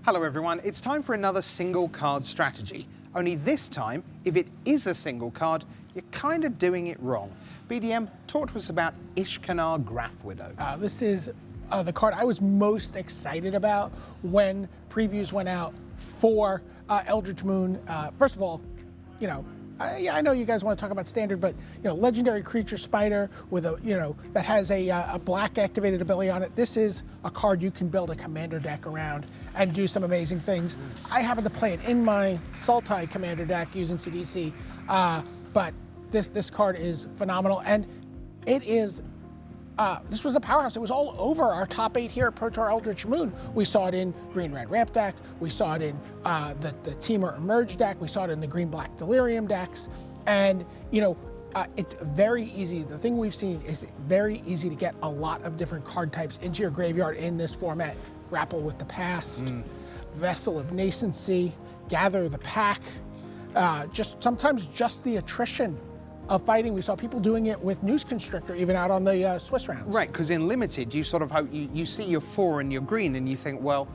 Hello everyone, it's time for another single card strategy. Only this time, if it is a single card, you're kind of doing it wrong. BDM, talk to us about Ishkanah Grafwidow. This is the card I was most excited about when previews went out for Eldritch Moon. First of all, I know you guys want to talk about standard, but legendary creature spider with a that has a black activated ability on it. This is a card you can build a commander deck around and do some amazing things. I happen to play it in my Sultai commander deck using CDC, but this card is phenomenal, and it is. This was a powerhouse. It was all over our top 8 here at Pro Tour Eldritch Moon. We saw it in Green-Red Ramp deck. We saw it in the Teamer Emerge deck. We saw it in the Green-Black Delirium decks. And, it's very easy. The thing we've seen is very easy to get a lot of different card types into your graveyard in this format. Grapple with the Past, Vessel of Nascency, Gather the Pack, sometimes just the attrition of fighting. We saw people doing it with Noose Constrictor even out on the Swiss rounds. Right, because in Limited, you sort of hope, you see your 4 and your green and you think, well,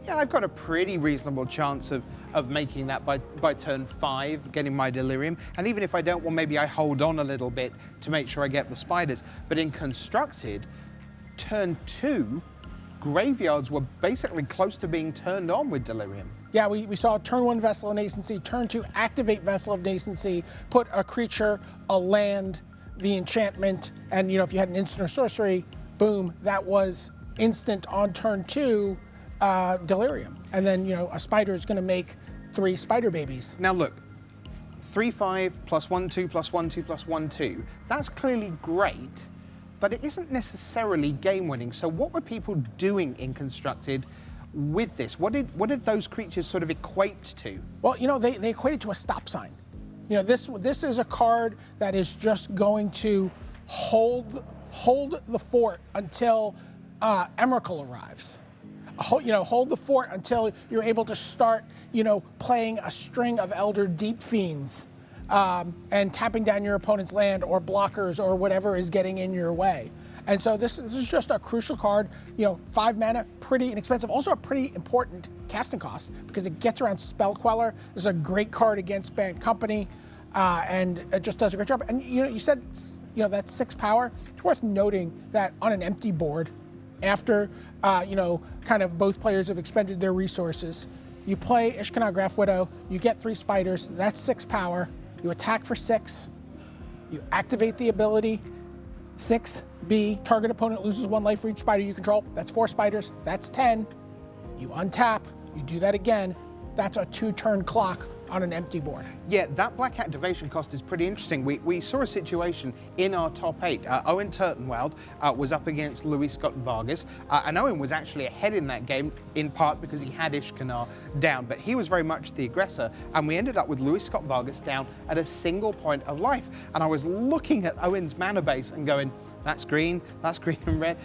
yeah, I've got a pretty reasonable chance of making that by turn 5, getting my Delirium. And even if I don't, well, maybe I hold on a little bit to make sure I get the spiders. But in Constructed, turn 2, graveyards were basically close to being turned on with Delirium. Yeah, we saw turn 1 Vessel of Nascency, turn 2 activate Vessel of Nascency, put a creature, a land, the enchantment, and if you had an instant or sorcery, boom, that was instant on turn 2 Delirium. And then, a spider is going to make 3 spider babies. Now look, 3/5 plus 1/2 plus 1/2 plus 1/2, that's clearly great, but it isn't necessarily game winning. So what were people doing in Constructed with this? What did those creatures sort of equate to? Well, they equated to a stop sign. This is a card that is just going to hold the fort until Emrakul arrives. Hold the fort until you're able to start, playing a string of Elder Deep Fiends and tapping down your opponent's land or blockers or whatever is getting in your way. And so this is just a crucial card. 5 mana, pretty inexpensive. Also a pretty important casting cost because it gets around Spell Queller. This is a great card against Banned Company, and it just does a great job. And you said that's 6 power. It's worth noting that on an empty board, after kind of both players have expended their resources, you play Ishkanah Grafwidow. You get 3 spiders. That's 6 power. You attack for 6. You activate the ability. 6B, target opponent loses 1 life for each spider you control. That's 4 spiders. That's 10. You untap. You do that again. That's a 2-turn clock on an empty board. Yeah, that black activation cost is pretty interesting. We saw a situation in our top 8. Owen Turtenwald was up against Luis Scott Vargas, and Owen was actually ahead in that game, in part because he had Ishkanah down, but he was very much the aggressor, and we ended up with Luis Scott Vargas down at a single point of life. And I was looking at Owen's mana base and going, that's green and red,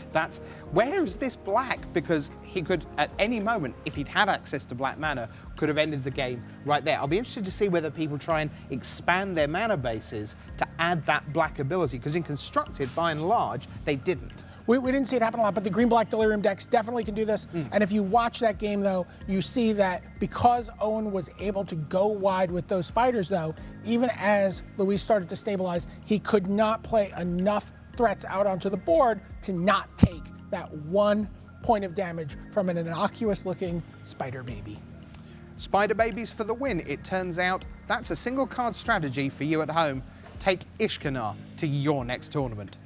where is this black? Because he could, at any moment, if he'd had access to black mana, could have ended the game right there. I'll be interested to see whether people try and expand their mana bases to add that black ability, because in Constructed, by and large, they didn't. We didn't see it happen a lot, but the Green-Black Delirium decks definitely can do this. And if you watch that game, though, you see that because Owen was able to go wide with those spiders, though, even as Luis started to stabilize, he could not play enough threats out onto the board to not take that 1 point of damage from an innocuous-looking spider baby. Spider babies for the win. It turns out that's a single card strategy for you at home. Take Ishkanah to your next tournament.